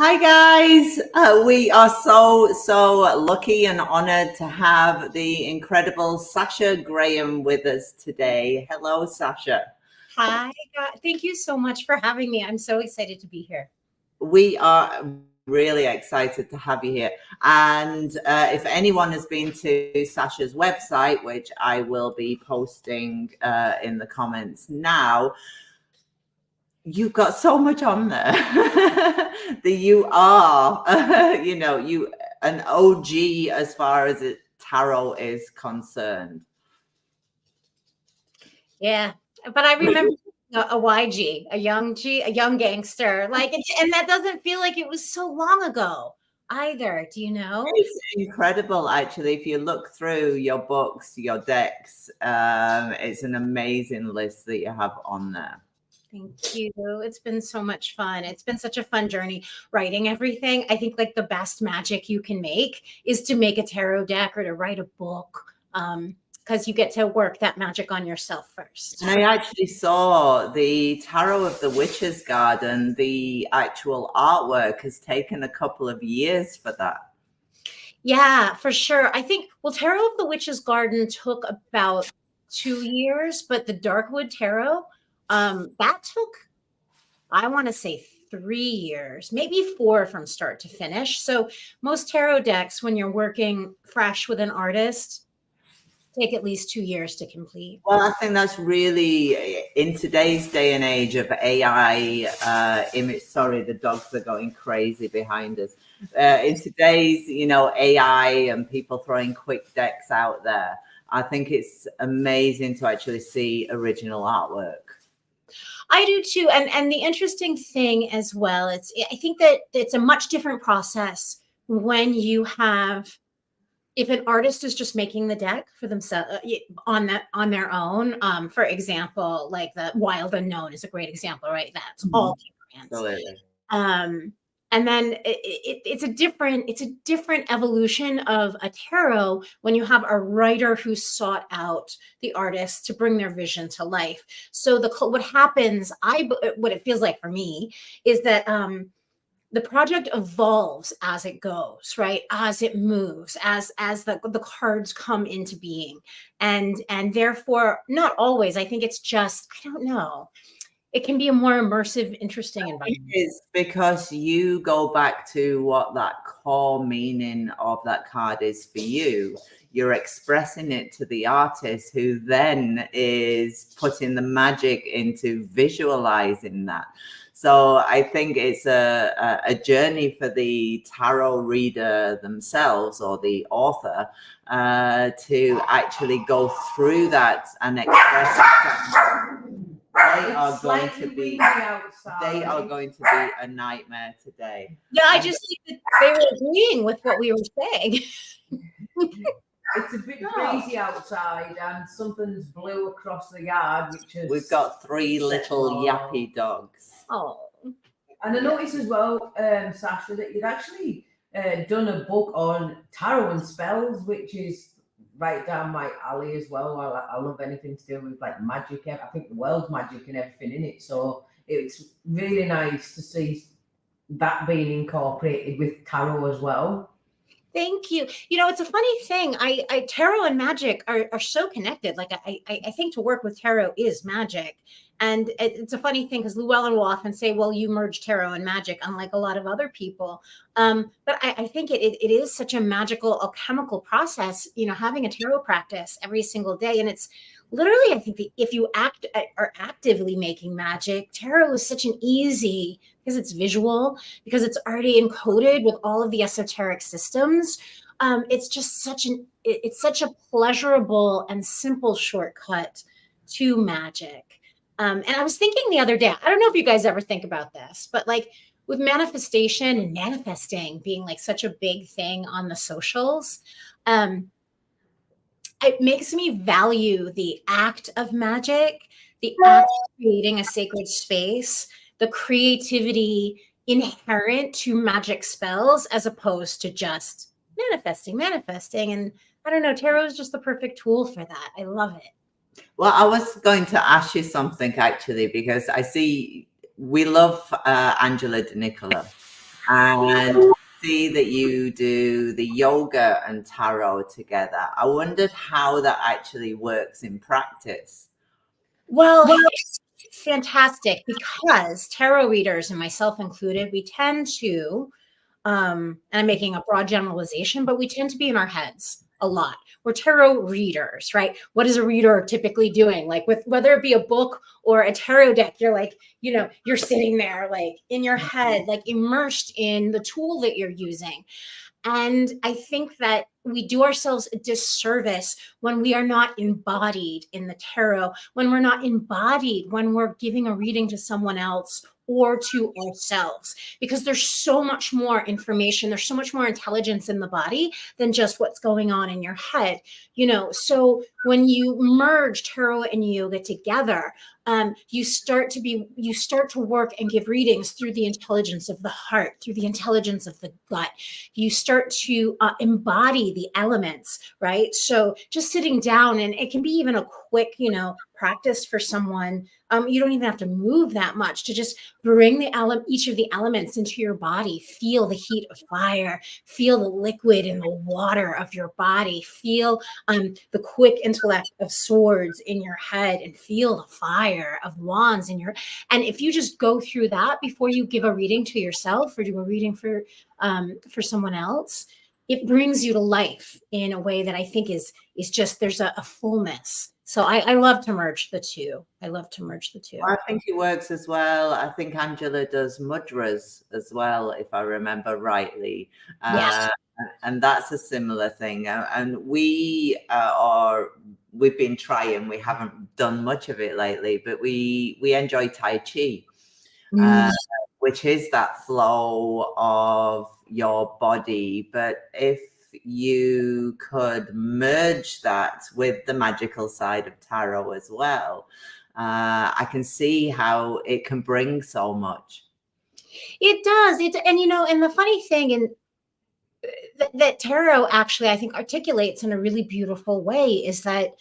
Hi guys, we are so lucky and honored to have the incredible Sasha Graham with us today. Hello, Sasha. Hi, thank you so much for having me. I'm so excited to be here. We are really excited to have you here. And if anyone has been to Sasha's website, which I will be posting in the comments now, you've got so much on there that you are, you an OG as far as tarot is concerned. Yeah, but I remember a YG, a young gangster. And that doesn't feel like it was so long ago either. Do you know? It's incredible, actually. If you look through your books, your decks, it's an amazing list that you have on there. Thank you. It's been so much fun. It's been such a fun journey writing everything. I think like the best magic you can make is to make a tarot deck or to write a book. Because you get to work that magic on yourself first. And I actually saw the Tarot of the Witch's Garden. The actual artwork has taken a couple of years for that. Yeah, for sure. I think, well, Tarot of the Witch's Garden took about 2 years, but the Darkwood Tarot, that took, I want to say 3 years, maybe 4 from start to finish. So most tarot decks, when you're working fresh with an artist, take at least 2 years to complete. Well, I think that's really in today's day and age of AI image. Sorry, the dogs are going crazy behind us. In today's, AI and people throwing quick decks out there, I think it's amazing to actually see original artwork. I do too. And the interesting thing as well, I think that it's a much different process when you have, if an artist is just making the deck for themselves on their own. For example, like the Wild Unknown is a great example, right? That's all brands. Absolutely. And then it's a different evolution of a tarot when you have a writer who sought out the artist to bring their vision to life. So what happens, what it feels like for me is that the project evolves as it goes, right? As it moves, as the cards come into being, and therefore not always. I think it's just, I don't know. It can be a more immersive, interesting environment. It's because you go back to what that core meaning of that card is for you. You're expressing it to the artist, who then is putting the magic into visualizing that. So I think it's a journey for the tarot reader themselves, or the author, to actually go through that and express it. They are going to be a nightmare today. Yeah, I just think that they were agreeing with what we were saying. It's a bit breezy outside, and something's blew across the yard, we've got 3 little yappy dogs. Oh, and I noticed as well, Sasha, that you'd actually done a book on tarot and spells, which is right down my alley as well. I love anything to do with like magic. I think the world's magic and everything in it. So it's really nice to see that being incorporated with tarot as well. Thank you. It's a funny thing. I tarot and magic are so connected. Like I think to work with tarot is magic. And it's a funny thing because Llewellyn will often say, well, you merge tarot and magic, unlike a lot of other people. But I think it is such a magical alchemical process, having a tarot practice every single day. And it's literally, I think that if you are actively making magic, tarot is such an easy, because it's visual, because it's already encoded with all of the esoteric systems. It's just it's such a pleasurable and simple shortcut to magic. And I was thinking the other day, I don't know if you guys ever think about this, but like with manifestation and manifesting being like such a big thing on the socials, it makes me value the act of magic, the act of creating a sacred space, the creativity inherent to magic spells, as opposed to just manifesting. And I don't know, tarot is just the perfect tool for that. I love it. Well, I was going to ask you something actually, because I see we love Angela De Nicola. and see that you do the yoga and tarot together. I wondered how that actually works in practice. Well, it's fantastic because tarot readers, and myself included, we tend to, and I'm making a broad generalization, but we tend to be in our heads a lot. We're tarot readers, right? What is a reader typically doing? Like with whether it be a book or a tarot deck, you're like, you're sitting there like in your head, like immersed in the tool that you're using. And I think that we do ourselves a disservice when we are not embodied in the tarot, when we're not embodied, when we're giving a reading to someone else or to ourselves, because there's so much more information. There's so much more intelligence in the body than just what's going on in your head. So when you merge tarot and yoga together, you start to work and give readings through the intelligence of the heart, through the intelligence of the gut. You start to embody the elements, right? So just sitting down, and it can be even a quick, practice for someone. You don't even have to move that much to just bring each of the elements into your body. Feel the heat of fire, feel the liquid in the water of your body, feel the quick intellect of swords in your head, and feel the fire of wands in and if you just go through that before you give a reading to yourself or do a reading for someone else, it brings you to life in a way that I think is just, there's a fullness. So I love to merge the two. I think it works as well. I think Angela does mudras as well, if I remember rightly. Yes. And that's a similar thing. And we've been trying, we haven't done much of it lately, but we enjoy Tai Chi, which is that flow of your body. But if you could merge that with the magical side of tarot as well, I can see how it can bring so much. It does. And the funny thing, that tarot actually, I think, articulates in a really beautiful way is that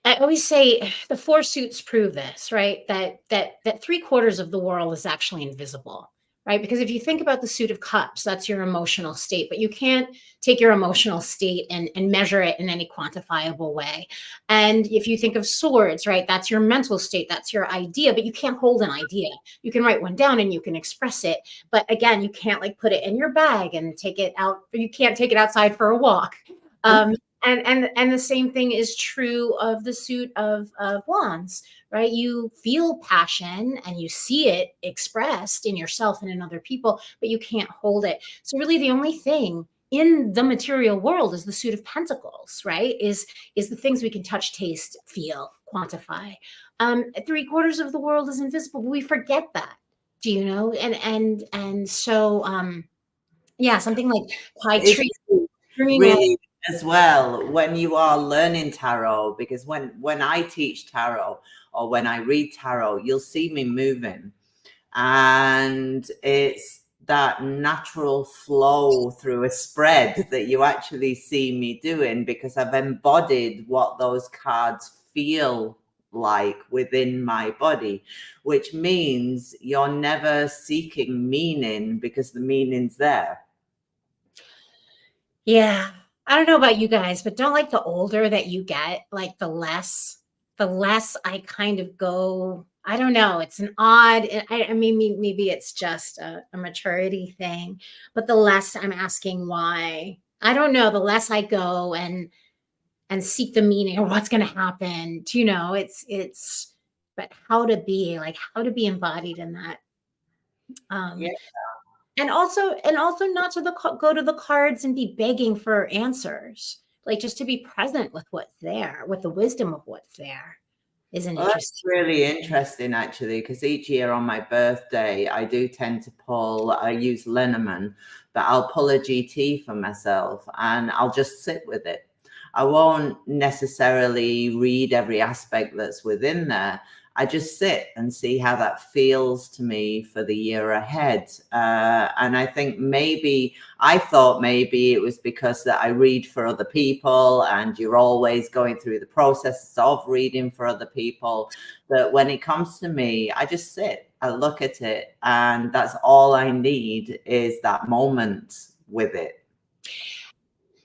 I always say the four suits prove this, right? That 3/4 of the world is actually invisible, right? Because if you think about the suit of cups, that's your emotional state, but you can't take your emotional state and measure it in any quantifiable way. And if you think of swords, right, that's your mental state, that's your idea, but you can't hold an idea. You can write one down and you can express it. But again, you can't like put it in your bag and take it out, or you can't take it outside for a walk. And the same thing is true of the suit of wands, right? You feel passion and you see it expressed in yourself and in other people, but you can't hold it. So really the only thing in the material world is the suit of pentacles, right? Is the things we can touch, taste, feel, quantify. 3/4 of the world is invisible, but we forget that. Do you know? And so yeah, something like Tai Chi. Really as well when you are learning tarot, because when I teach tarot or when I read tarot, you'll see me moving, and it's that natural flow through a spread that you actually see me doing, because I've embodied what those cards feel like within my body, which means you're never seeking meaning because the meaning's there. Yeah. I don't know about you guys, but don't like the older that you get, like the less I kind of go, I don't know. It's an odd, I mean, maybe it's just a maturity thing, but the less I'm asking why, I don't know, the less I go and seek the meaning or what's going to happen. But how to be embodied in that. Yeah. And also not to go to the cards and be begging for answers, like just to be present with what's there, with the wisdom of what's there is an interesting. That's really interesting, actually, because each year on my birthday, I do tend to I use Lenormand, but I'll pull a GT for myself and I'll just sit with it. I won't necessarily read every aspect that's within there. I just sit and see how that feels to me for the year ahead. And I think I thought maybe it was because that I read for other people and you're always going through the process of reading for other people. But when it comes to me, I just sit. I look at it, and that's all I need is that moment with it.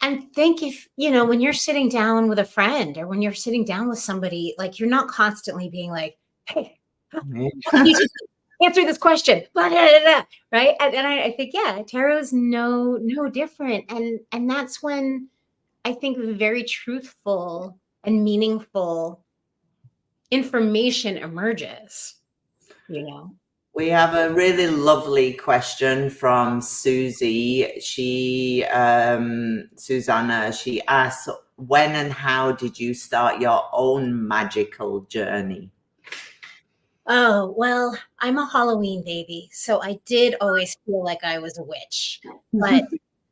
And think if, when you're sitting down with a friend or when you're sitting down with somebody, like you're not constantly being like, hey, how can you just answer this question? Right? And I think, yeah, tarot is no different. And that's when I think very truthful and meaningful information emerges, We have a really lovely question from Susie. Susanna, she asks, when and how did you start your own magical journey? Oh, well, I'm a Halloween baby, so I did always feel like I was a witch. But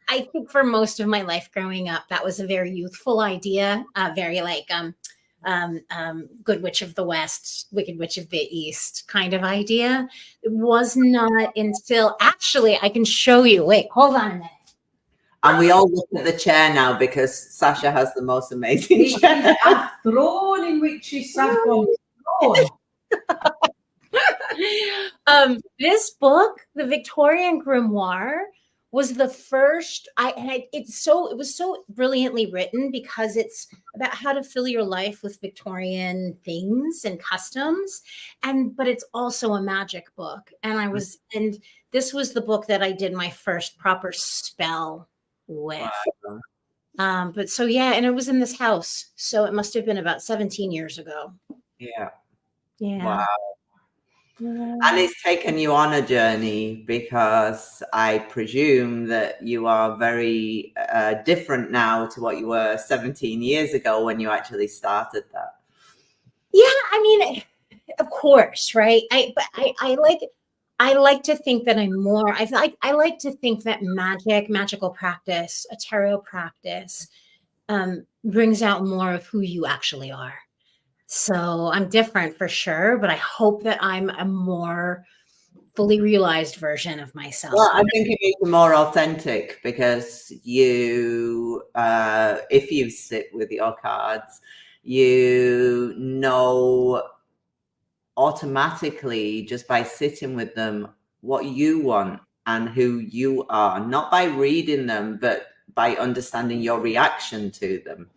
I think for most of my life growing up, that was a very youthful idea, very like Good Witch of the West, Wicked Witch of the East kind of idea. It was not until, actually, I can show you. Wait, hold on a minute. And we all look at the chair now because Sasha has the most amazing chair. A throne in which she sat on the throne. This book, the Victorian Grimoire, was the first. It was so brilliantly written because it's about how to fill your life with Victorian things and customs, but it's also a magic book. And this was the book that I did my first proper spell with. Wow. But so yeah, and it was in this house, so it must have been about 17 years ago. Yeah. Yeah. Wow. And it's taken you on a journey because I presume that you are very different now to what you were 17 years ago when you actually started that. Yeah, I mean, of course, right? I like to think that I'm more. I like to think that magical practice, a tarot practice, brings out more of who you actually are. So I'm different for sure, but I hope that I'm a more fully realized version of myself. Well, I think it makes you more authentic because you, if you sit with your cards, you know automatically just by sitting with them what you want and who you are, not by reading them, but by understanding your reaction to them.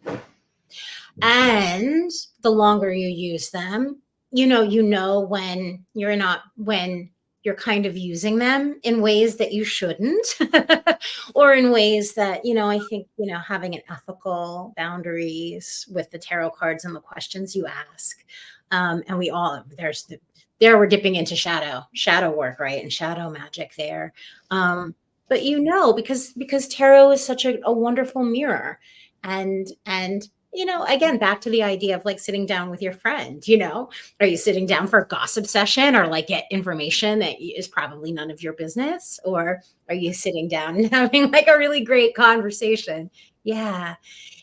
And the longer you use them, when you're kind of using them in ways that you shouldn't, or in ways that, I think, having an ethical boundaries with the tarot cards and the questions you ask. And we're dipping into shadow work, right? And shadow magic there. But because tarot is such a wonderful mirror, and again, back to the idea of like sitting down with your friend, are you sitting down for a gossip session or like get information that is probably none of your business? Or are you sitting down and having like a really great conversation? Yeah.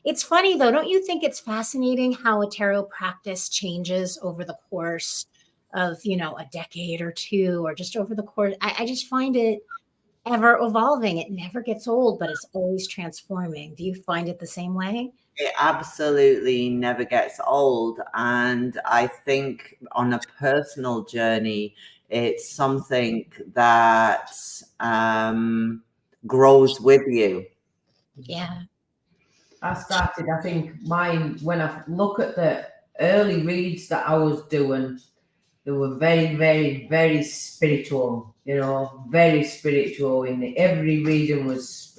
It's funny though. Don't you think it's fascinating how a tarot practice changes over the course of, a decade or two, or just over the course? I just find it ever evolving. It never gets old, but it's always transforming. Do you find it the same way? It absolutely never gets old. And I think on a personal journey, it's something that grows with you. Yeah. I think mine, when I look at the early reads that I was doing, they were very, very, very spiritual, very spiritual. Every reading was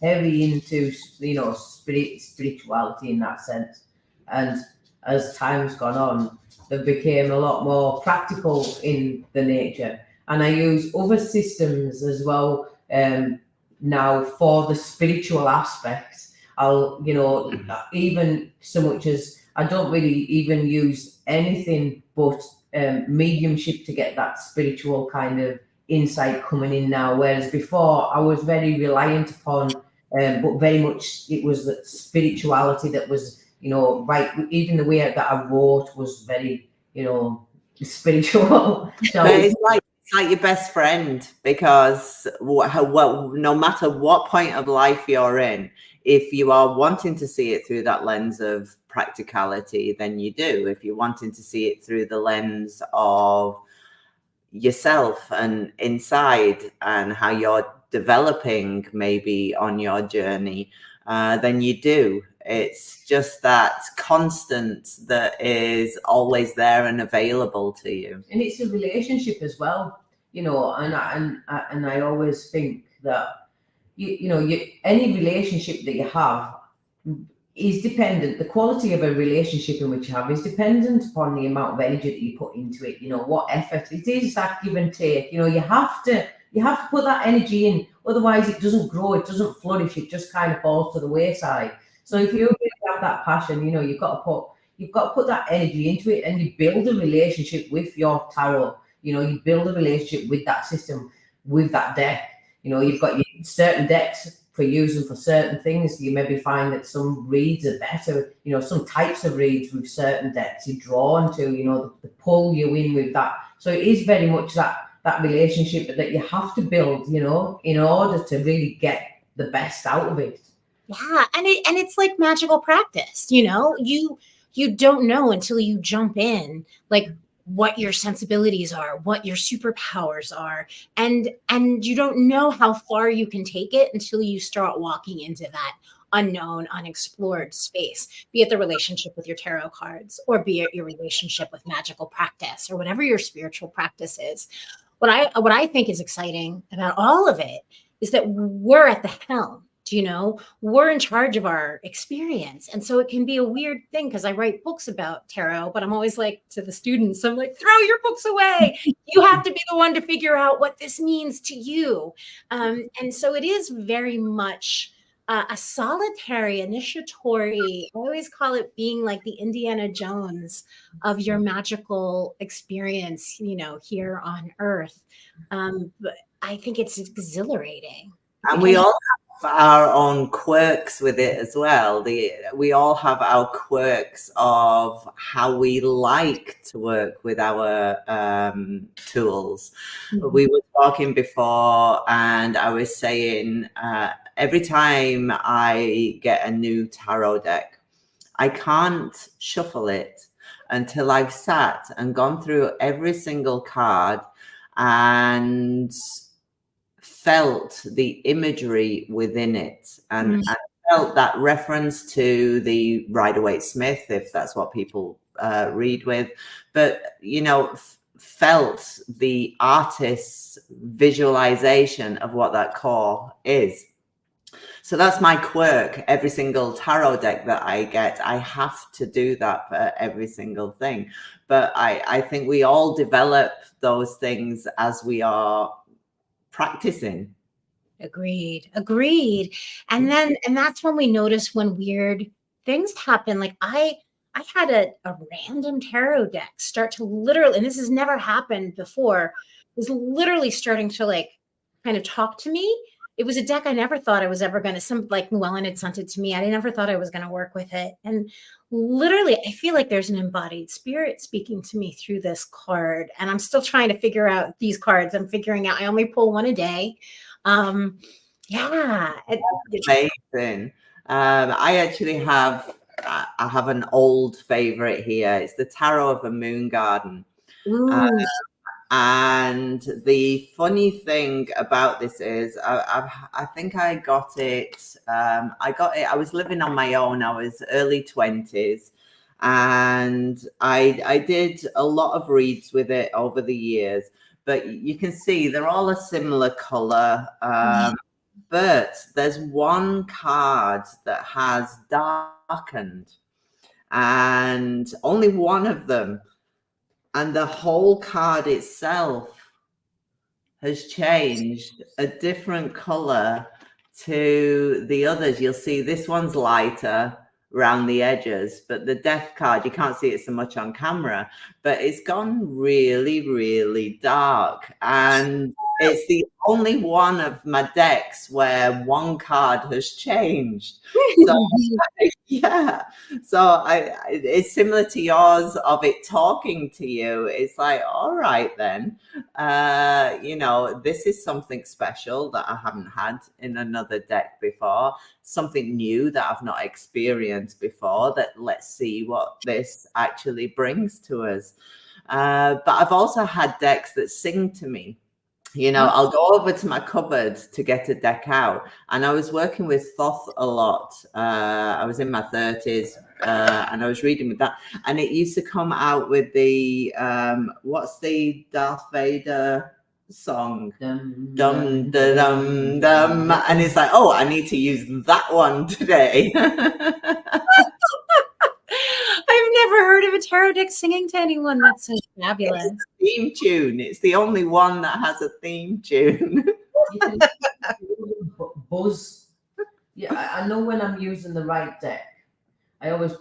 heavy into, spirituality in that sense. And as time's gone on, they became a lot more practical in the nature. And I use other systems as well now for the spiritual aspect. I'll, even so much as I don't really even use anything but mediumship to get that spiritual kind of insight coming in now. Whereas before I was very reliant upon, but very much it was that spirituality that was, right. Even the way that I wrote was very, spiritual. So it's like your best friend, because no matter what point of life you're in, if you are wanting to see it through that lens of practicality, then you do. If you're wanting to see it through the lens of, yourself and inside and how you're developing maybe on your journey than you do. It's just that constant that is always there and available to you. And it's a relationship as well, you know, and I always think that any relationship that you have is dependent. The quality of a relationship in which you have is dependent upon the amount of energy that you put into it. You know, what effort it is, that give and take. You know, you have to put that energy in, otherwise it doesn't grow, it doesn't flourish, it just kind of falls to the wayside. So if you really have that passion, you know, you've got to put that energy into it, and you build a relationship with your tarot. You know, you build a relationship with that system, with that deck. You know, you've got your certain decks for using for certain things. You maybe find that some reads are better, you know, some types of reads with certain decks you're drawn to, you know, the pull you in with that. So it is very much that relationship that you have to build, you know, in order to really get the best out of it. Yeah, and it's like magical practice, you know. You don't know until you jump in, like, what your sensibilities are, what your superpowers are, and you don't know how far you can take it until you start walking into that unknown, unexplored space, be it the relationship with your tarot cards, or be it your relationship with magical practice, or whatever your spiritual practice is. What I think is exciting about all of it is that we're at the helm. You know, we're in charge of our experience. And so it can be a weird thing, because I write books about tarot, but I'm always like, to the students, I'm like, throw your books away. You have to be the one to figure out what this means to you. And so it is very much a solitary, initiatory. I always call it being like the Indiana Jones of your magical experience, you know, here on Earth. But I think it's exhilarating. And we all have our own quirks with it as well. We all have our quirks of how we like to work with our tools. Mm-hmm. We were talking before, and I was saying every time I get a new tarot deck, I can't shuffle it until I've sat and gone through every single card and felt the imagery within it, and felt that reference to the Rider-Waite-Smith, if that's what people read with, but, you know, felt the artist's visualization of what that core is. So that's my quirk. Every single tarot deck that I get, I have to do that for every single thing. But I think we all develop those things as we are practicing. Agreed. And that's when we notice when weird things happen. Like I had a random tarot deck start to literally, and this has never happened before, was literally starting to like kind of talk to me. It was a deck I never thought I was ever going to, like Llewellyn had sent it to me. I never thought I was going to work with it. And literally, I feel like there's an embodied spirit speaking to me through this card. And I'm still trying to figure out these cards. I'm figuring out, I only pull one a day. Yeah. Amazing. I actually have an old favorite here. It's the Tarot of a Moon Garden. And the funny thing about this is I think I got it. I was living on my own. I was early 20s, and I did a lot of reads with it over the years. But you can see they're all a similar color. But there's one card that has darkened, and only one of them. And the whole card itself has changed a different color to the others. You'll see this one's lighter around the edges, but the death card, you can't see it so much on camera, but it's gone really, really dark. And it's the only one of my decks where one card has changed. So, yeah. So it's similar to yours of it talking to you. It's like, all right, then, you know, this is something special that I haven't had in another deck before, something new that I've not experienced before, that let's see what this actually brings to us. But I've also had decks that sing to me. You know, I'll go over to my cupboard to get a deck out. And I was working with Thoth a lot. I was in my 30s and I was reading with that. And it used to come out with the, what's the Darth Vader song? Dum, dum, dum, dum. And it's like, oh, I need to use that one today. I've never heard of a tarot deck singing to anyone. That's so fabulous. It's a theme tune. It's the only one that has a theme tune. Buzz. Yeah, I know when I'm using the right deck. I always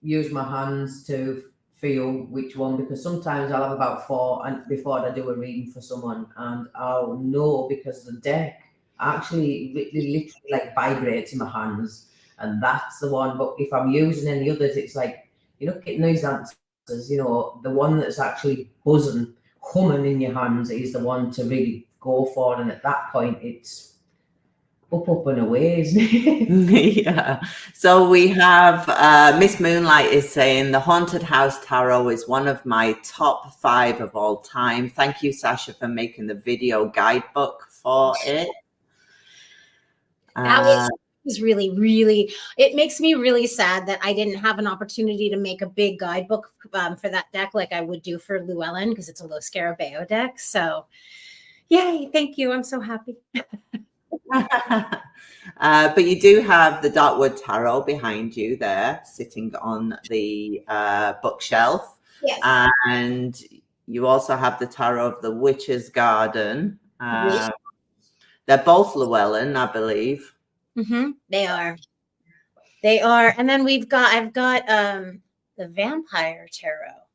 use my hands to feel which one, because sometimes I'll have about 4 and before I do a reading for someone, and I'll know because the deck actually literally like vibrates in my hands, and that's the one. But if I'm using any others, it's like, you know, getting these answers, you know, the one that's actually buzzing, humming in your hands is the one to really go for. And at that point, it's up and away, isn't it? Yeah. So we have Miss Moonlight is saying the Haunted House Tarot is one of my top 5 of all time. Thank you, Sasha, for making the video guidebook for it. That was really, really, it makes me really sad that I didn't have an opportunity to make a big guidebook for that deck like I would do for Llewellyn, because it's a low Scarabeo deck. So yay, thank you. I'm so happy. But you do have the Darkwood Tarot behind you there, sitting on the bookshelf. Yes. And you also have the Tarot of the Witch's Garden. They're both Llewellyn, I believe. Mm-hmm. They are. And then I've got the Vampire Tarot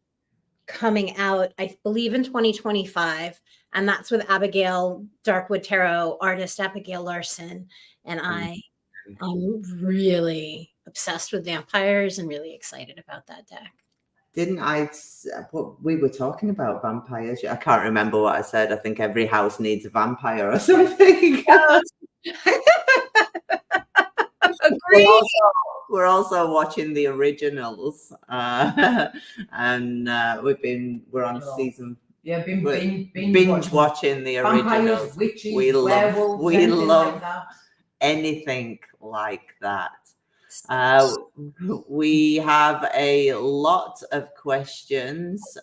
coming out, I believe, in 2025. And that's with Abigail, Darkwood Tarot artist Abigail Larson. And I'm really obsessed with vampires and really excited about that deck. We were talking about vampires. I can't remember what I said. I think every house needs a vampire or something. Agreed. We're also watching the originals, and we're on season. Yeah, binge watching the originals. Witches, we love like anything like that. We have a lot of questions.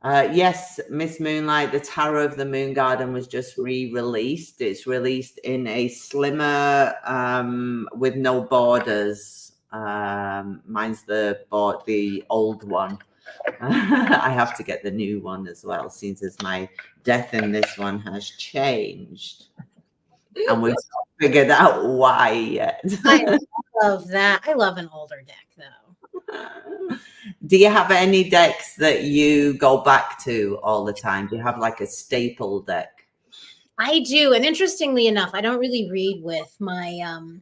Yes, Miss Moonlight, the Tarot of the Moon Garden was just re-released. It's released in a slimmer, with no borders. Mine's the old one. I have to get the new one as well, since as my death in this one has changed. And we've not figured out why yet. I love that. I love an older deck, though. Do you have any decks that you go back to all the time? Do you have like a staple deck? I do. And interestingly enough, I don't really read with my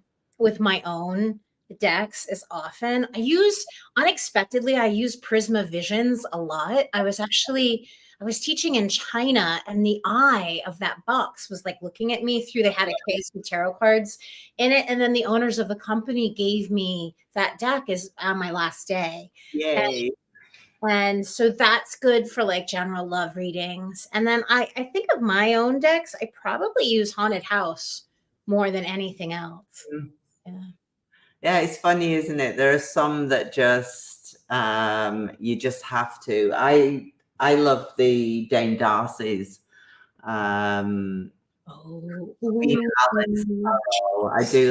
own decks as often. I use Prisma Visions a lot. I was teaching in China, and the eye of that box was like looking at me through. They had a case with tarot cards in it, and then the owners of the company gave me that deck as on my last day. Yay! And so that's good for like general love readings. And then I think of my own decks, I probably use Haunted House more than anything else. Yeah, it's funny, isn't it? There are some that just you just have to. I love the Dame Darcy's. I do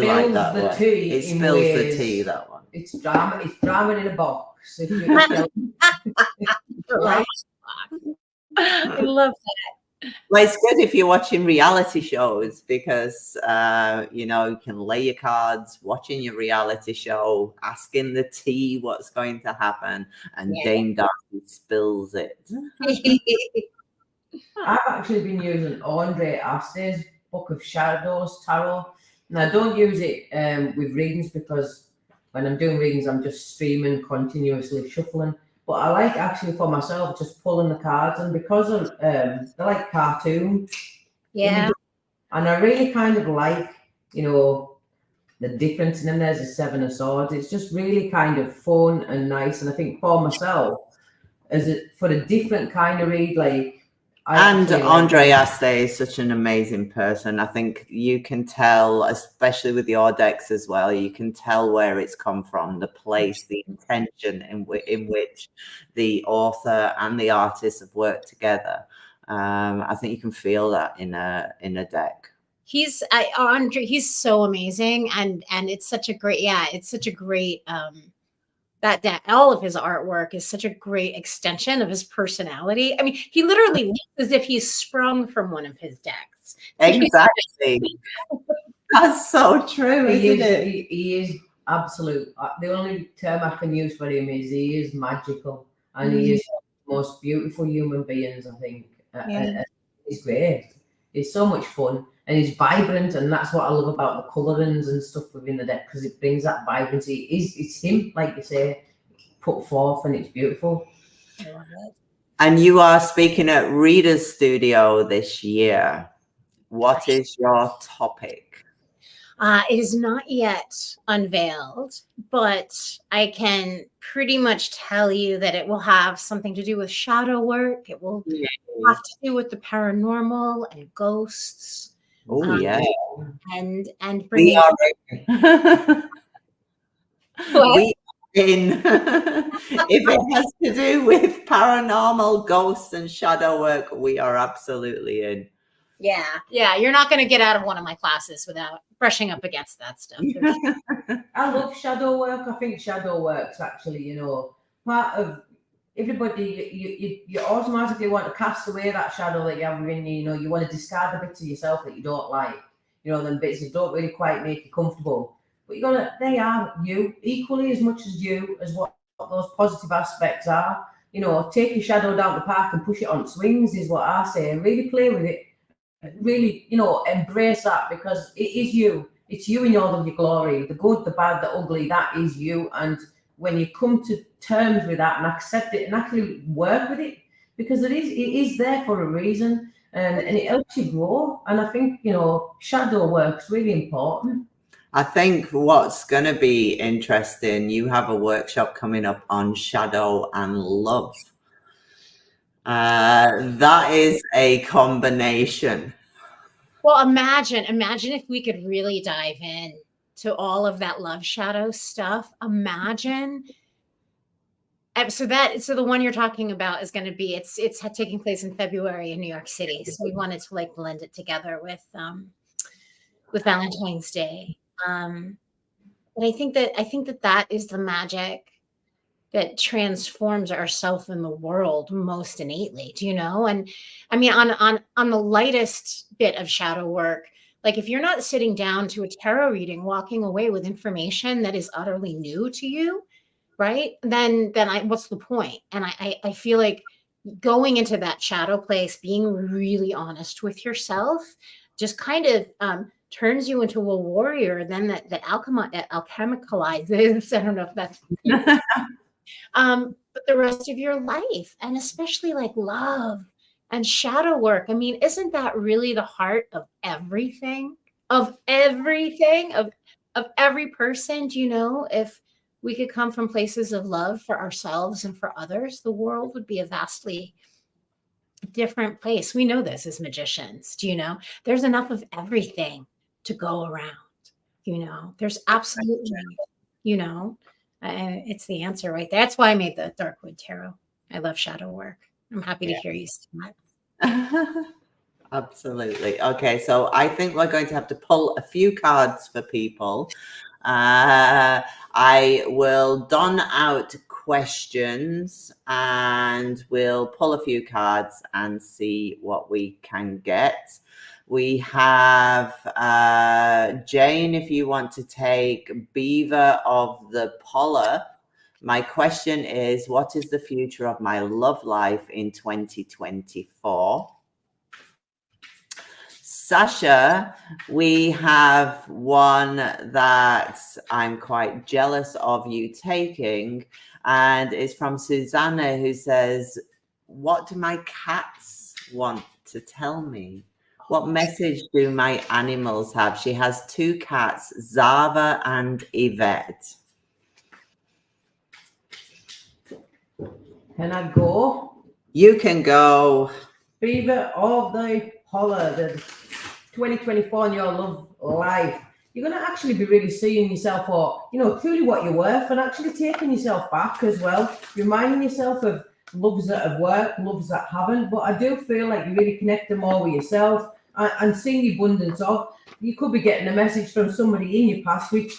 like that one. It spills the tea, that one. It's drama in a box. If you I love that. Well, it's good if you're watching reality shows, because you know, you can lay your cards, watching your reality show, asking the tea what's going to happen, and Dame Darcy spills it. I've actually been using Andre Aste's Book of Shadows Tarot, and I don't use it with readings, because when I'm doing readings, I'm just streaming, continuously shuffling. But I like actually for myself just pulling the cards, and because of they're like cartoon. Yeah. And I really kind of like, you know, the difference. And then there's a 7 of Swords. It's just really kind of fun and nice. And I think for myself, for a different kind of read. Like, and Andre Aste is such an amazing person. I think you can tell, especially with your decks as well, you can tell where it's come from, the place, the intention in which the author and the artist have worked together. I think you can feel that in a deck. Andre, he's so amazing, and it's such a great, it's such a great that all of his artwork is such a great extension of his personality. I mean, he literally looks as if he's sprung from one of his decks. Exactly. That's so true, isn't it? He is absolute. The only term I can use for him is he is magical, and he is the most beautiful human beings, I think. He's great. It's so much fun, and he's vibrant, and that's what I love about the colorings and stuff within the deck, because it brings that vibrancy. It's him, like you say, put forth, and it's beautiful. I love it. And you are speaking at Reader's Studio this year. What is your topic? It is not yet unveiled, but I can pretty much tell you that it will have something to do with shadow work. It will have to do with the paranormal and ghosts. Oh, yeah. And bringing we in if it has to do with paranormal, ghosts, and shadow work, we are absolutely in. Yeah, you're not going to get out of one of my classes without brushing up against that stuff. I love shadow work. I think shadow work's actually, part of everybody. You automatically want to cast away that shadow that you have within you. You want to discard the bits of yourself that you don't like. Them bits that don't really quite make you comfortable. But they are you equally as much as you as what those positive aspects are. Take your shadow down the park and push it on swings is what I say. Really play with it. Really, embrace that, because it is you. It's you in all of your glory. The good, the bad, the ugly, that is you. And when you come to terms with that and accept it and actually work with it, because it is there for a reason, and it helps you grow. And I think, shadow work's really important. I think what's going to be interesting, you have a workshop coming up on shadow and love. That is a combination. Well, imagine if we could really dive in to all of that love shadow stuff. Imagine. So the one you're talking about is going to be, it's taking place in February in New York City. So we wanted to blend it together with Valentine's Day. But I think that is the magic that transforms ourselves in the world most innately. Do you know? And I mean, on the lightest bit of shadow work, like if you're not sitting down to a tarot reading, walking away with information that is utterly new to you, right? Then what's the point? And I feel like going into that shadow place, being really honest with yourself, just kind of turns you into a warrior. Then that alchemicalizes. I don't know if that's but the rest of your life, and especially love and shadow work. I mean, isn't that really the heart of everything? Of every person? Do you know, if we could come from places of love for ourselves and for others, the world would be a vastly different place. We know this as magicians. Do you know? There's enough of everything to go around. There's absolutely, it's the answer right there. That's why I made the Darkwood Tarot. I love shadow work. I'm happy to hear you say that. Absolutely. Okay, so I think we're going to have to pull a few cards for people. I will don out questions and we'll pull a few cards and see what we can get. We have Jane, if you want to take Beaver of the Polar. My question is, what is the future of my love life in 2024? Sasha, we have one that I'm quite jealous of you taking, and it's from Susanna, who says, what do my cats want to tell me? What message do my animals have? She has two cats, Zava and Yvette. Can I go? You can go. Fever of the Polar, the 2024 in your love life. You're going to actually be really seeing yourself for, truly what you're worth, and actually taking yourself back as well, reminding yourself of loves that have worked, loves that haven't. But I do feel like you really connect more with yourself and seeing the abundance of. You could be getting a message from somebody in your past, which,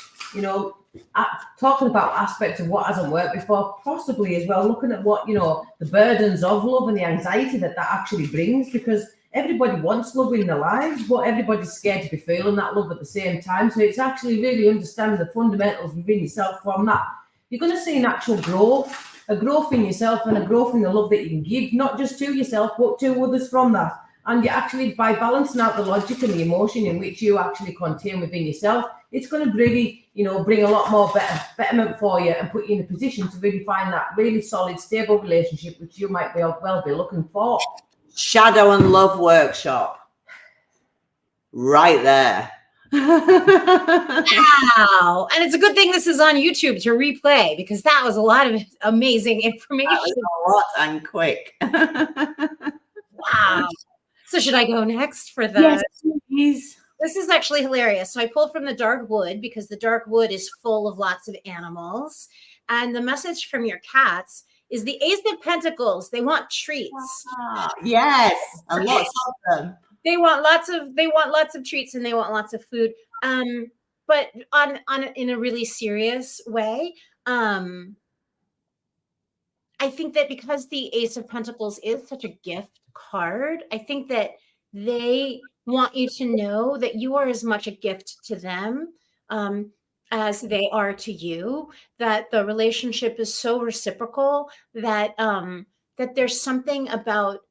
talking about aspects of what hasn't worked before, possibly as well, looking at what, the burdens of love and the anxiety that actually brings, because everybody wants love in their lives, but everybody's scared to be feeling that love at the same time. So it's actually really understanding the fundamentals within yourself from that. You're going to see an actual growth, a growth in yourself and a growth in the love that you can give, not just to yourself, but to others from that. And you actually, by balancing out the logic and the emotion in which you actually contain within yourself, it's going to really, bring a lot more betterment for you and put you in a position to really find that really solid, stable relationship, which you might well be looking for. Shadow and Love Workshop. Right there. Wow. And it's a good thing this is on YouTube to replay, because that was a lot of amazing information. That was a lot and quick. Wow. So should I go next for the... Yes, please. This is actually hilarious. So I pulled from the dark wood, because the dark wood is full of lots of animals. And the message from your cats is the Ace of Pentacles. They want treats. Yes, and lots of them. They want lots of treats, and they want lots of food. But in a really serious way. I think that because the Ace of Pentacles is such a gift card, I think that they want you to know that you are as much a gift to them as they are to you, that the relationship is so reciprocal that that there's something about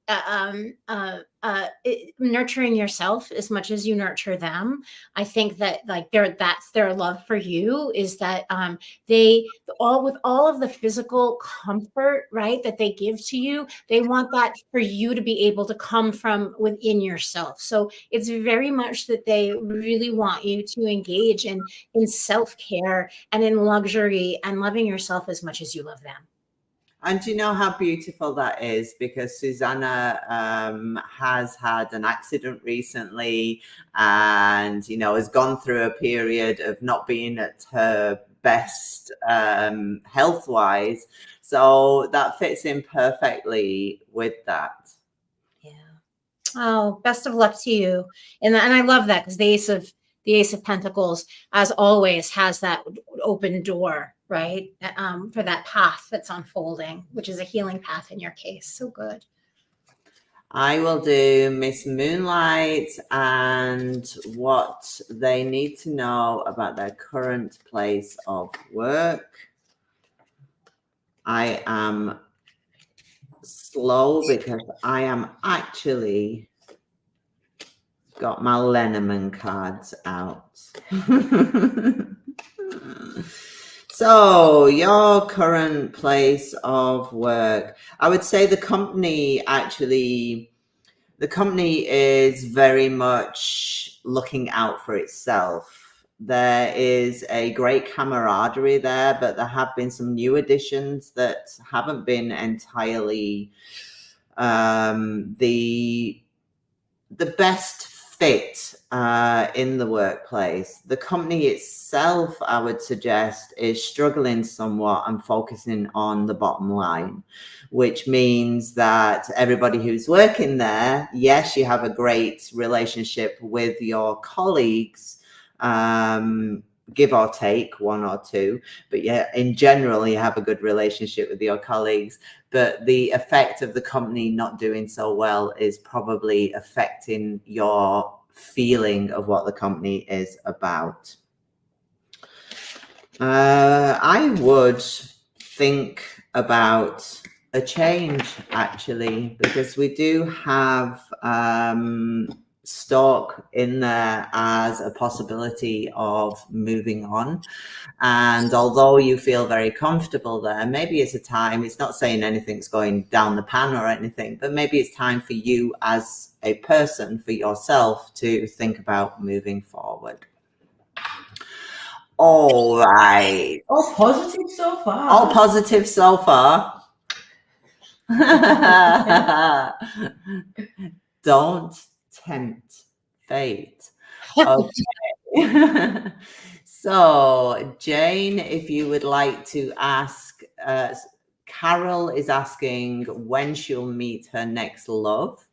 nurturing yourself as much as you nurture them. I think that that's their love for you, is that with all of the physical comfort, right, that they give to you, they want that for you to be able to come from within yourself. So it's very much that they really want you to engage in self-care and in luxury and loving yourself as much as you love them. And do you know how beautiful that is? Because Susanna has had an accident recently, and has gone through a period of not being at her best health-wise. So that fits in perfectly with that. Yeah. Oh, best of luck to you. And I love that, because the Ace of Pentacles, as always, has that open door, right? For that path that's unfolding, which is a healing path in your case. So good. I will do Miss Moonlight and what they need to know about their current place of work. I am slow because I am actually got my Lenormand cards out. So your current place of work, I would say the company is very much looking out for itself. There is a great camaraderie there, but there have been some new additions that haven't been entirely the best fit in the workplace. The company itself, I would suggest, is struggling somewhat and focusing on the bottom line, which means that everybody who's working there, yes, you have a great relationship with your colleagues, give or take one or two, but yeah, in general, you have a good relationship with your colleagues. But the effect of the company not doing so well is probably affecting your feeling of what the company is about. I would think about a change, actually, because we do have stock in there as a possibility of moving on. And although you feel very comfortable there, maybe it's a time, it's not saying anything's going down the pan or anything, but maybe it's time for you as a person, for yourself, to think about moving forward. All right. All positive so far. All positive so far. Don't tempt fate. Okay. So, Jane, if you would like to ask, Carol is asking when she'll meet her next love.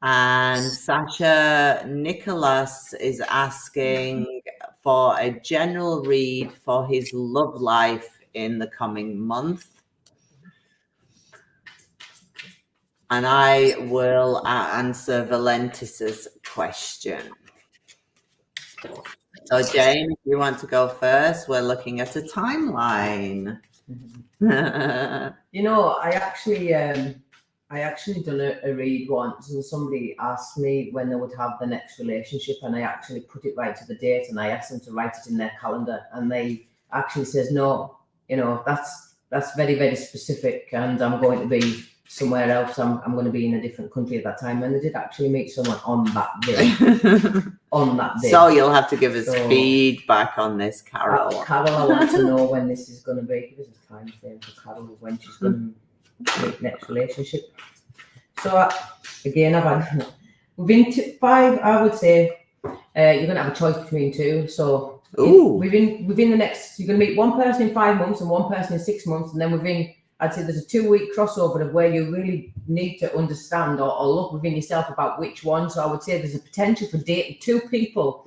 And Sasha Nicholas is asking for a general read for his love life in the coming month. And I will answer Valentis's question. So, Jane, if you want to go first, we're looking at a timeline. You know, I actually done a read once, and somebody asked me when they would have the next relationship, and I actually put it right to the date, and I asked them to write it in their calendar, and they actually says, no, you know, that's very, very specific, and I'm going to be somewhere else. I'm going to be in a different country at that time. And they did actually meet someone on that day. On that day. So you'll have to give us feedback on this, Carol. Carol, I want to know when this is going to be. Give us a time frame for Carol, when she's going to make next relationship. So again, I've had within 5, I would say you're going to have a choice between 2. So within the next, you're going to meet one person in 5 months and one person in 6 months, and then I'd say there's a 2-week crossover of where you really need to understand or look within yourself about which one. So I would say there's a potential for dating 2 people.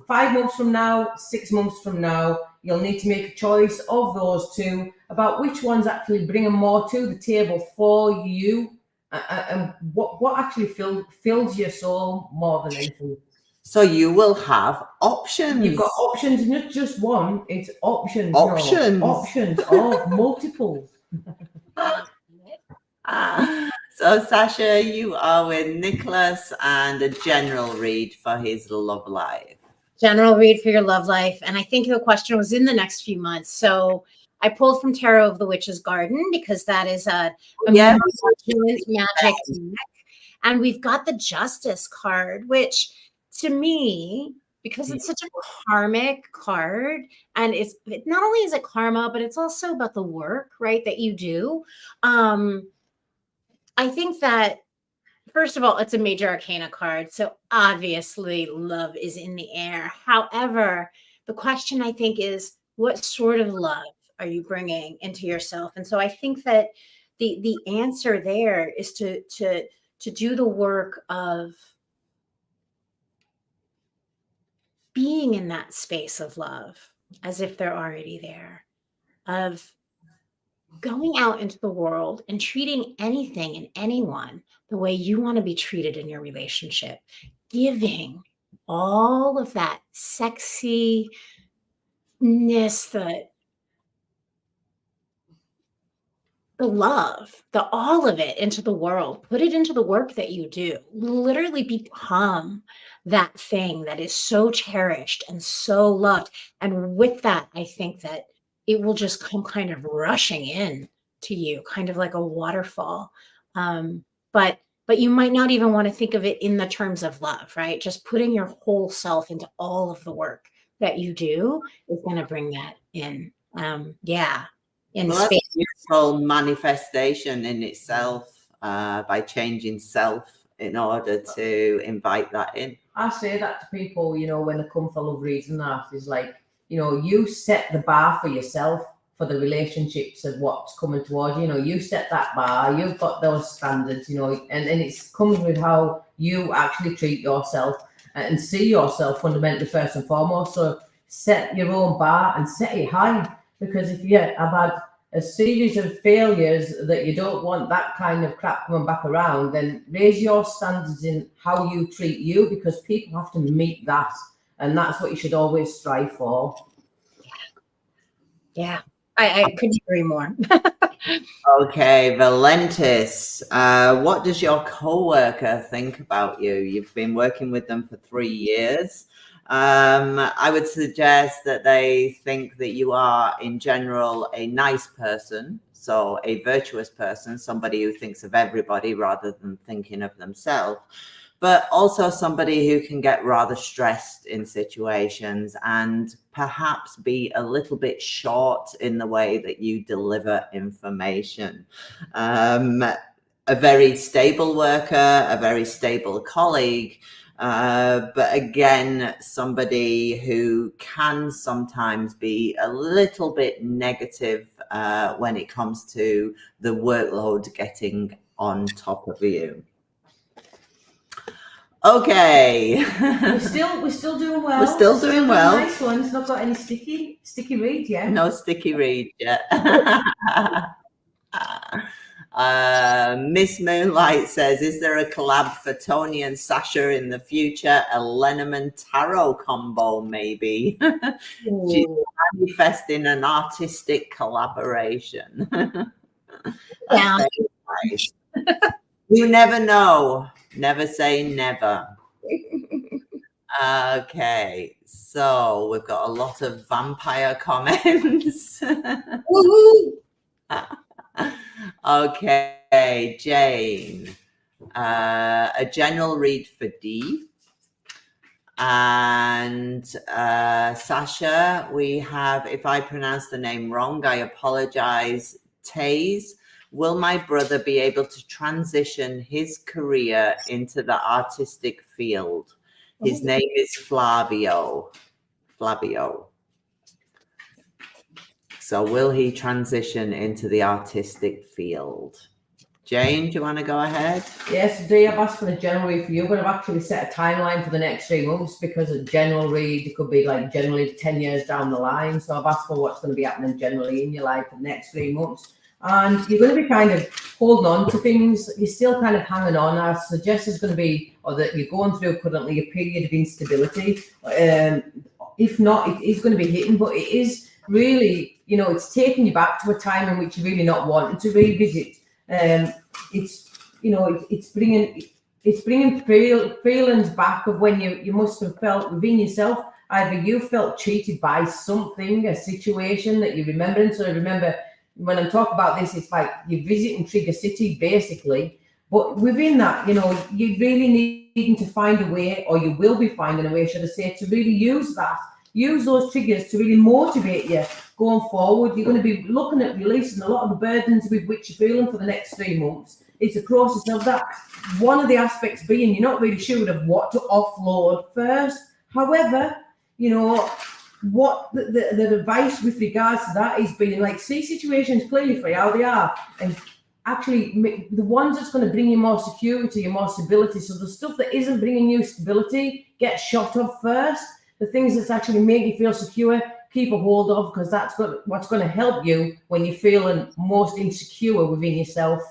5 months from now, 6 months from now, you'll need to make a choice of those 2 about which one's actually bringing more to the table for you, and what actually fills your soul more than anything. So you will have options. You've got options, not just one. It's options. Options. No, options of multiples. So Sasha, you are with Nicholas, and a general read for his love life. General read for your love life. And I think the question was in the next few months. So I pulled from Tarot of the Witch's Garden, because that is a magic deck. And we've got the Justice card, which to me, because it's such a karmic card, and it not only is it karma, but it's also about the work, right, that you do. I think that, first of all, it's a major arcana card, so obviously love is in the air. However, the question, I think, is what sort of love are you bringing into yourself? And so I think that the answer there is to do the work of being in that space of love as if they're already there, of going out into the world and treating anything and anyone the way you want to be treated in your relationship, giving all of that sexiness, the love, all of it into the world, put it into the work that you do, literally become that thing that is so cherished and so loved. And with that, I think that it will just come kind of rushing in to you, kind of like a waterfall. But you might not even want to think of it in the terms of love, right? Just putting your whole self into all of the work that you do is going to bring that in. In space. That's a useful manifestation in itself, by changing self in order to invite that in. I say that to people, you know, when they come for love reads and that, is like, you know, you set the bar for yourself for the relationships of what's coming towards you. You know, you set that bar, you've got those standards, you know, and it comes with how you actually treat yourself and see yourself fundamentally first and foremost. So set your own bar and set it high, because if you have had a series of failures that you don't want that kind of crap coming back around, then raise your standards in how you treat you, because people have to meet that, and that's what you should always strive for. Yeah, I couldn't agree more. Okay, Valentis, what does your co-worker think about you? You've been working with them for 3 years. I would suggest that they think that you are, in general, a nice person, so a virtuous person, somebody who thinks of everybody rather than thinking of themselves. but also somebody who can get rather stressed in situations and perhaps be a little bit short in the way that you deliver information. A very stable worker, a very stable colleague, but again, somebody who can sometimes be a little bit negative when it comes to the workload getting on top of you. Okay. We're still doing well. We're still doing well. Nice ones. Not got any sticky read yet. No sticky read yet. Miss Moonlight says, is there a collab for Tony and Sasha in the future? A Lenormand Tarot combo, maybe. She's manifesting an artistic collaboration. Yeah. Nice. You never know. Never say never. Okay, so we've got a lot of vampire comments. Okay, Jane. A general read for D. And Sasha, we have, if I pronounce the name wrong, I apologize. Taze, will my brother be able to transition his career into the artistic field? His name is Flavio. So will he transition into the artistic field? Jane, do you want to go ahead? Yes, Dee, I've asked for the general read for you, but I've actually set a timeline for the next 3 months because a general read, it could be like generally 10 years down the line. So I've asked for what's going to be happening generally in your life for the next 3 months. And you're going to be kind of holding on to things. You're still kind of hanging on. I suggest it's going to be, or that you're going through currently a period of instability. If not, it is going to be hitting, but it is really, you know, it's taking you back to a time in which you're really not wanting to revisit. It's, you know, it's bringing feelings back of when you must have felt within yourself, either you felt cheated by something, a situation that you remember. And so remember, when I'm talking about this, it's like you're visiting Trigger City, basically. But within that, you know, you really needing to find a way, or you will be finding a way, should I say, to really use those triggers to really motivate you going forward. You're going to be looking at releasing a lot of the burdens with which you're feeling for the next 3 months. It's a process of that. One of the aspects being you're not really sure of what to offload first. However, you know, what the advice with regards to that is being like, see situations clearly for how they are, and actually the ones that's going to bring you more security and more stability. So the stuff that isn't bringing you stability, get shot of first. The things that's actually make you feel secure, keep a hold of, because that's what's going to help you when you're feeling most insecure within yourself.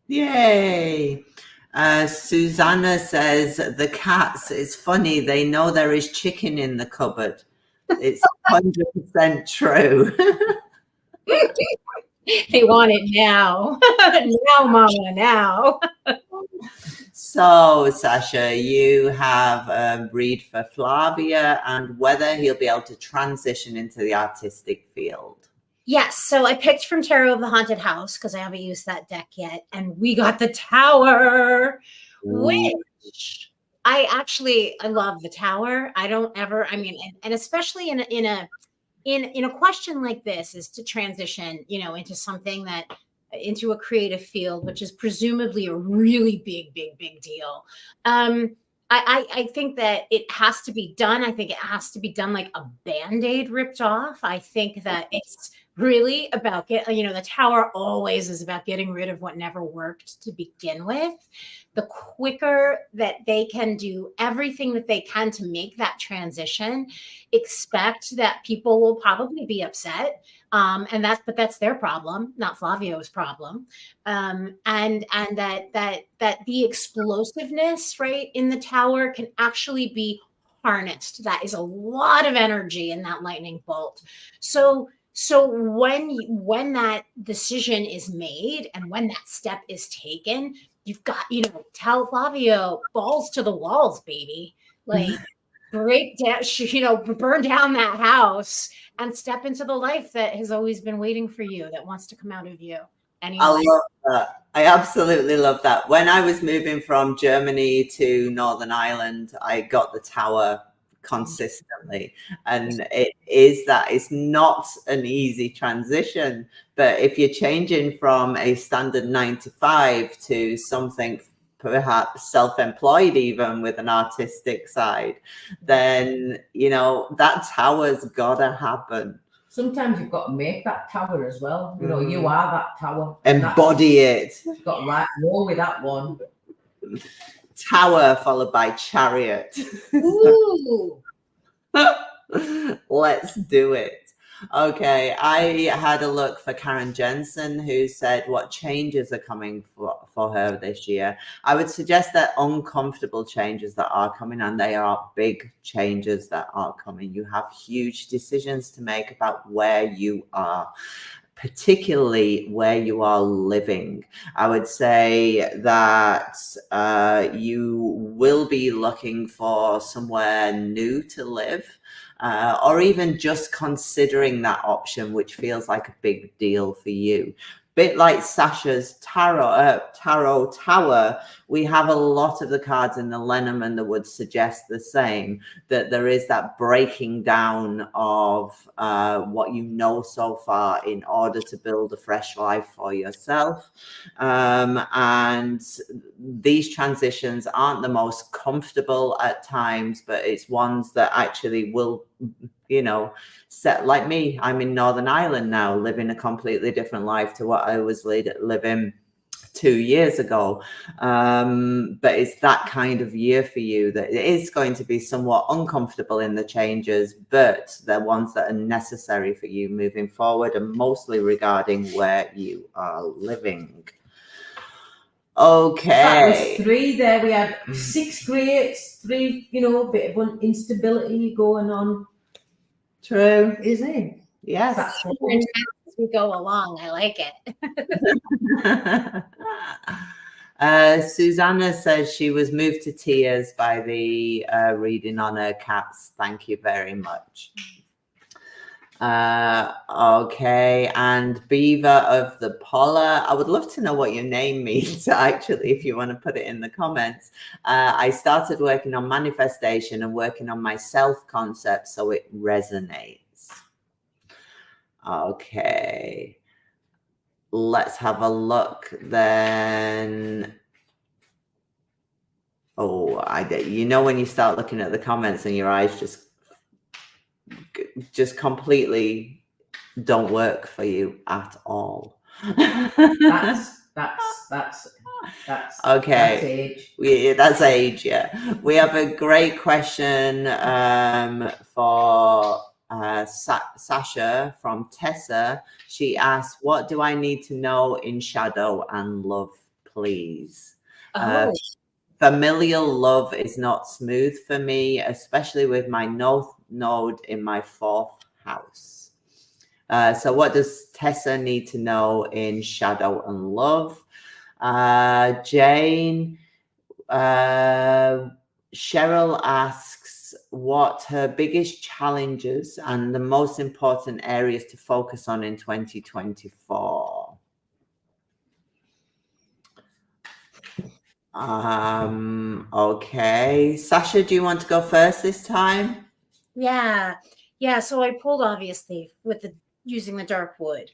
Yay. Susanna says, the cats, it's funny, they know there is chicken in the cupboard. It's 100% true. They want it now. Now, mama, now. So, Sasha, you have a read for Flavia and whether he'll be able to transition into the artistic field. Yes. So I picked from Tarot of the Haunted House because I haven't used that deck yet. And we got the Tower, which I love the Tower. I don't ever, I mean, and especially in a question like this, is to transition, you know, into something that, into a creative field, which is presumably a really big deal. I think that it has to be done. I think it has to be done like a Band-Aid ripped off. I think that it's really about the Tower always is about getting rid of what never worked to begin with. The quicker that they can do everything that they can to make that transition, expect that people will probably be upset. But that's their problem, not Flavio's problem. And that the explosiveness, right, in the Tower can actually be harnessed. That is a lot of energy in that lightning bolt. So when that decision is made and when that step is taken, you've got, tell Flavio, balls to the walls, baby. Like, break down, burn down that house and step into the life that has always been waiting for you, that wants to come out of you. any I way. love that. I absolutely love that. When I was moving from Germany to Northern Ireland, I got the tower consistently. And it is that it's not an easy transition. But if you're changing from a standard 9 to 5 to something perhaps self-employed, even with an artistic side, then, that tower's gotta happen. Sometimes you've got to make that tower as well. You are that tower. Embody it. You've got to roll with that one. Tower followed by chariot. Ooh. Let's do it. Okay, I had a look for Karen Jensen, who said what changes are coming for her this year. I would suggest that uncomfortable changes that are coming, and they are big changes that are coming. You have huge decisions to make about where you are, particularly where you are living. I would say that you will be looking for somewhere new to live. Or even just considering that option, which feels like a big deal for you. Bit like Sasha's tarot tower, we have a lot of the cards in the Lenormand that would suggest the same, that there is that breaking down of what you know so far in order to build a fresh life for yourself. And these transitions aren't the most comfortable at times, but it's ones that actually will, set like me. I'm in Northern Ireland now, living a completely different life to what I was living 2 years ago. But it's that kind of year for you that it is going to be somewhat uncomfortable in the changes, but they're ones that are necessary for you moving forward, and mostly regarding where you are living. Okay. That was 3 there. We had 6 greats, 3, a bit of instability going on. True. Isn't it? Yes. As we go along, I like it. Susanna says she was moved to tears by the reading on her cats. Thank you very much. Okay, and Beaver of the Polar, I would love to know what your name means, actually, if you want to put it in the comments. I started working on manifestation and working on my self-concept, so it resonates. Okay, let's have a look then. Oh, when you start looking at the comments and your eyes just completely don't work for you at all. That's okay. That's age. Yeah, we have a great question for Sasha from Tessa. She asked, "What do I need to know in shadow and love, please?" Familial love is not smooth for me, especially with my node in my 4th house. So what does Tessa need to know in shadow and love? Jane, Cheryl asks what her biggest challenges and the most important areas to focus on in 2024. Okay, Sasha, do you want to go first this time? Yeah. So I pulled, obviously, with using the dark wood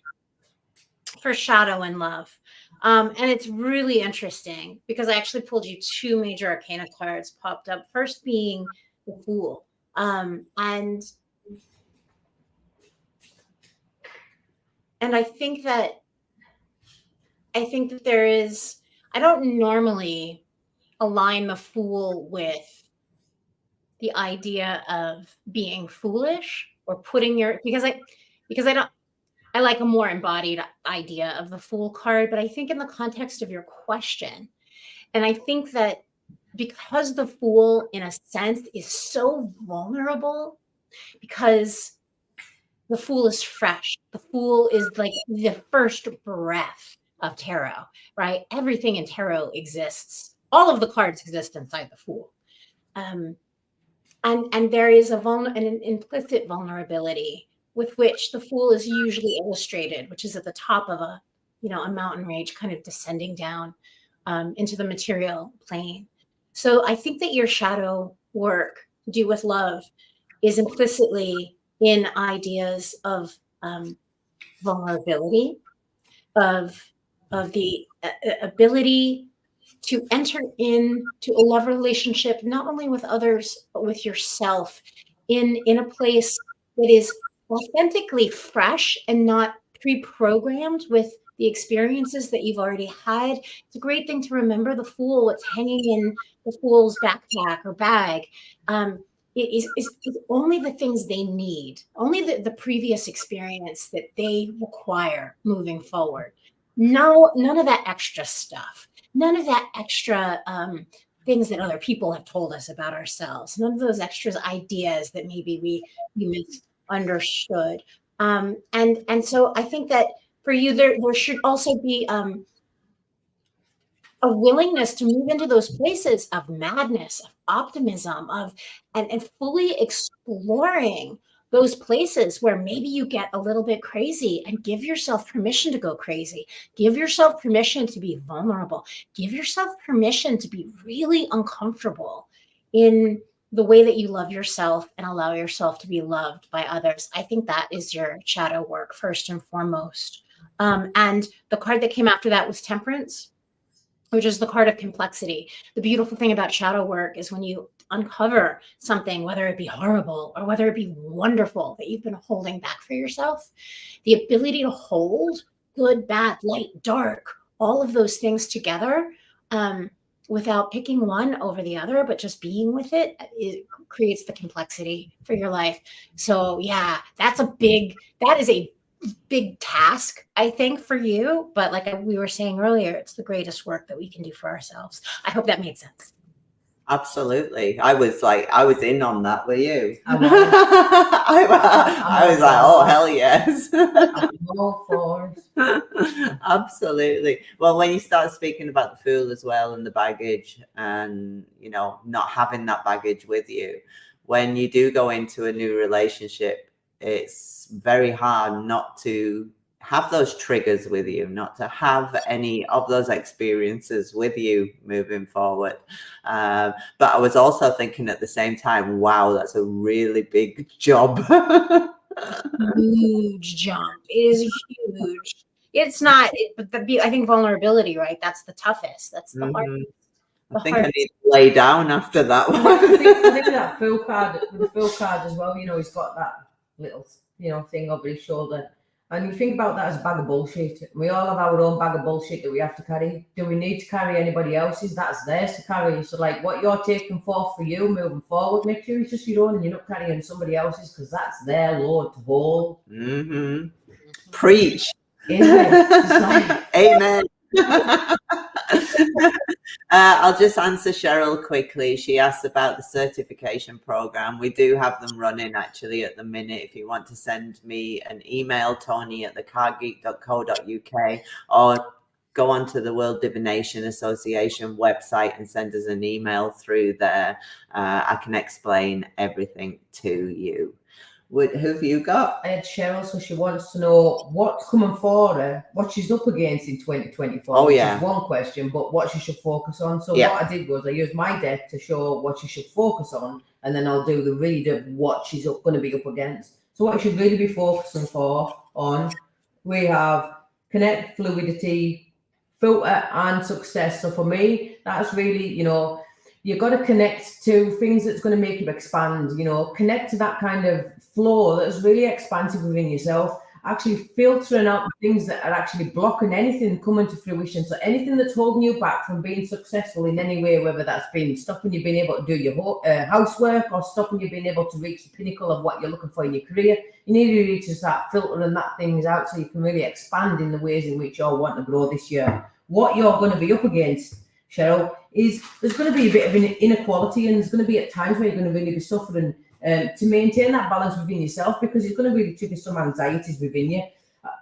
for shadow and love, and it's really interesting because I actually pulled you 2 major arcana cards popped up. First being the Fool, and I think that there is. I don't normally align the Fool with the idea of being foolish or putting because I like a more embodied idea of the Fool card, but I think in the context of your question, and I think that because the Fool, in a sense, is so vulnerable, because the Fool is fresh. The Fool is like the first breath of tarot, right? Everything in tarot exists. All of the cards exist inside the Fool. And there is an implicit vulnerability with which the Fool is usually illustrated, which is at the top of a a mountain range kind of descending down into the material plane. So I think that your shadow work, Do With Love, is implicitly in ideas of vulnerability, of the ability to enter into a love relationship, not only with others, but with yourself in a place that is authentically fresh and not pre-programmed with the experiences that you've already had. It's a great thing to remember. The fool, what's hanging in the fool's backpack or bag, is only the things they need, only the previous experience that they require moving forward. No, none of that extra stuff. None of that extra things that other people have told us about ourselves. None of those extra ideas that maybe we misunderstood. And so I think that for you, there should also be a willingness to move into those places of madness, of optimism, and fully exploring those places where maybe you get a little bit crazy, and give yourself permission to go crazy. Give yourself permission to be vulnerable. Give yourself permission to be really uncomfortable in the way that you love yourself and allow yourself to be loved by others. I think that is your shadow work first and foremost. And the card that came after that was Temperance, which is the card of complexity. The beautiful thing about shadow work is when you uncover something, whether it be horrible or whether it be wonderful that you've been holding back for yourself, the ability to hold good, bad, light, dark, all of those things together without picking one over the other, but just being with it creates the complexity for your life. So yeah, that is a big task, I think, for you. But like we were saying earlier, it's the greatest work that we can do for ourselves. I hope that made sense. Absolutely. I was in on that. Were you? I was. I was like, oh, hell yes. I'm all for it. Absolutely. Well, when you start speaking about the Fool as well, and the baggage, and not having that baggage with you, when you do go into a new relationship, it's very hard not to have those triggers with you, not to have any of those experiences with you moving forward. But I was also thinking at the same time, wow, that's a really big job. Huge jump. It is huge. It's not, but I think vulnerability, right? That's the toughest. That's the hardest. I think I need to lay down after that one. I think that Fool card, with the Fool card as well, he's got that little, thing over his shoulder. And you think about that as a bag of bullshit. We all have our own bag of bullshit that we have to carry. Do we need to carry anybody else's? That's theirs to carry. So like what you're taking forth for you moving forward, make sure it's just your own and you're not carrying somebody else's, because that's their load to hold. Mm-hmm. Preach. Amen. I'll just answer Cheryl quickly. She asked about the certification program. We do have them running actually at the minute. If you want to send me an email, tony@thecardgeek.co.uk, or go onto the World Divination Association website and send us an email through there. I can explain everything to you. Who have you got? I had Cheryl, so she wants to know what's coming for her, what she's up against in 2024. Oh, which yeah. is one question, but what she should focus on. So what I did was I used my deck to show what she should focus on, and then I'll do the read of what she's going to be up against. So what she should really be focusing on, we have connect, fluidity, filter, and success. So for me, that's really, you've got to connect to things that's going to make you expand, connect to that kind of flow that's really expansive within yourself, actually filtering out the things that are actually blocking anything coming to fruition. So anything that's holding you back from being successful in any way, whether that's been stopping you being able to do your housework or stopping you being able to reach the pinnacle of what you're looking for in your career, you need to really start filtering that things out so you can really expand in the ways in which you're wanting to grow this year. What you're going to be up against, Cheryl, is there's going to be a bit of an inequality, and there's going to be at times where you're going to really be suffering to maintain that balance within yourself, because it's going to really trigger some anxieties within you.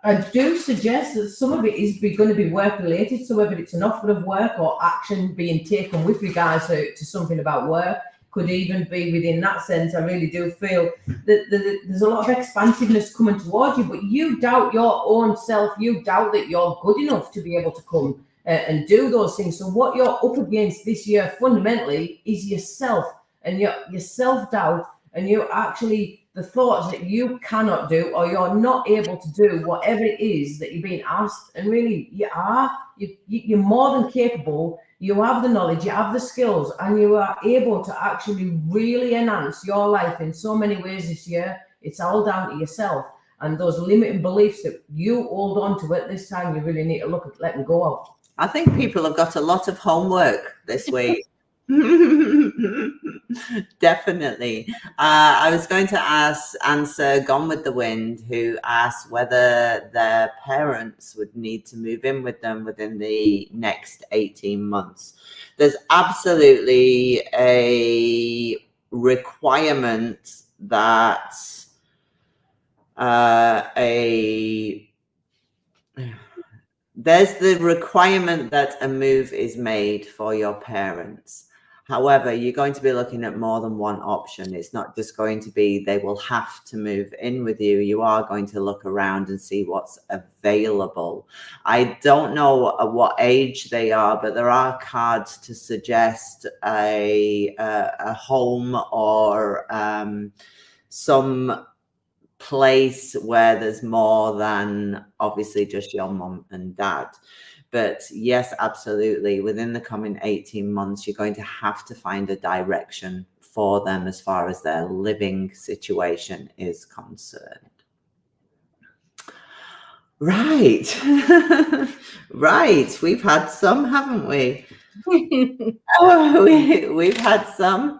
I do suggest that some of it is going to be work related, so whether it's an offer of work or action being taken with regards to something about work, could even be within that sense. I really do feel that there's a lot of expansiveness coming towards you, but you doubt your own self. You doubt that you're good enough to be able to come and do those things. So what you're up against this year fundamentally is yourself and your self-doubt, and you actually the thoughts that you cannot do or you're not able to do whatever it is that you're being asked. And really you're more than capable. You have the knowledge, you have the skills, and you are able to actually really enhance your life in so many ways this year. It's all down to yourself. And those limiting beliefs that you hold on to at this time, you really need to look at letting go of. I think people have got a lot of homework this week. Definitely. I was going to answer Gone with the Wind, who asked whether their parents would need to move in with them within the next 18 months. There's absolutely a requirement that there's the requirement that a move is made for your parents. However, you're going to be looking at more than one option. It's not just going to be they will have to move in with you. You are going to look around and see what's available. I don't know at what age they are, but there are cards to suggest a home or some place where there's more than obviously just your mom and dad. But yes, absolutely, within the coming 18 months you're going to have to find a direction for them as far as their living situation is concerned. Right. Right, we've had some, haven't we? We've had some.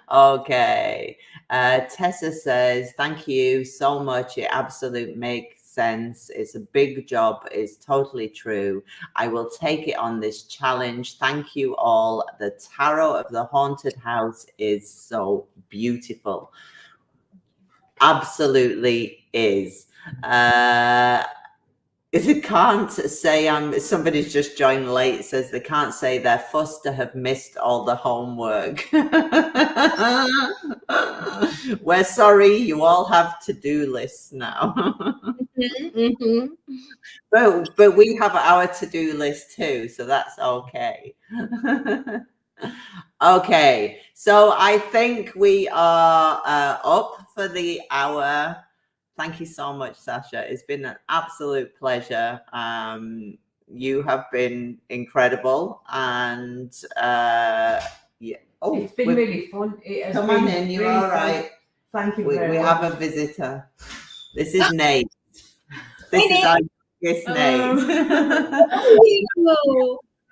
Okay. Tessa says, thank you so much. It absolutely makes sense. It's a big job. It's totally true. I will take it on this challenge. Thank you all. The tarot of the haunted house is so beautiful. Absolutely is. They can't say somebody's just joined late, says they can't say they're fussed to have missed all the homework. We're sorry, you all have to-do lists now. But we have our to-do list too, so that's okay. Okay, so I think we are up for the hour. Thank you so much, Sasha. It's been an absolute pleasure. You have been incredible, and yeah. Oh, it's been really fun. Come on in. You're all right. Thank you. We have a visitor. This is Nate. This is our guest, Nate.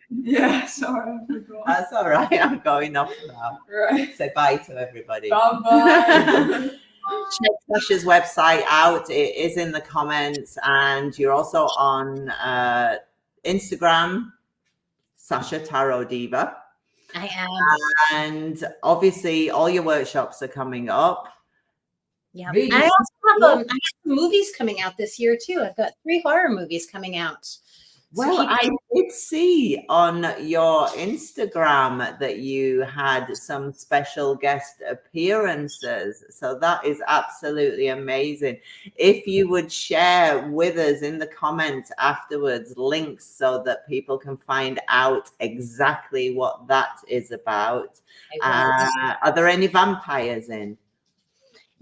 Yeah, sorry. That's all right. I'm going off now. Right. Say bye to everybody. Bye-bye. Check Sasha's website out. It is in the comments, and you're also on Instagram, sashatarotdiva. I am. And obviously all your workshops are coming up. Yeah. I also have some movies coming out this year too. I've got 3 horror movies coming out. Well, I did see on your Instagram that you had some special guest appearances. So that is absolutely amazing. If you would share with us in the comments afterwards links so that people can find out exactly what that is about. Are there any vampires in?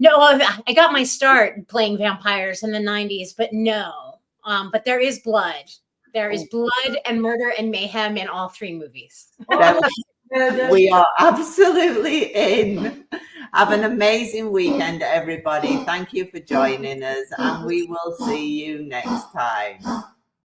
No, I got my start playing vampires in the 90s, but no. But there is blood. There is blood and murder and mayhem in all 3 movies. We are absolutely in. Have an amazing weekend, everybody. Thank you for joining us, and we will see you next time.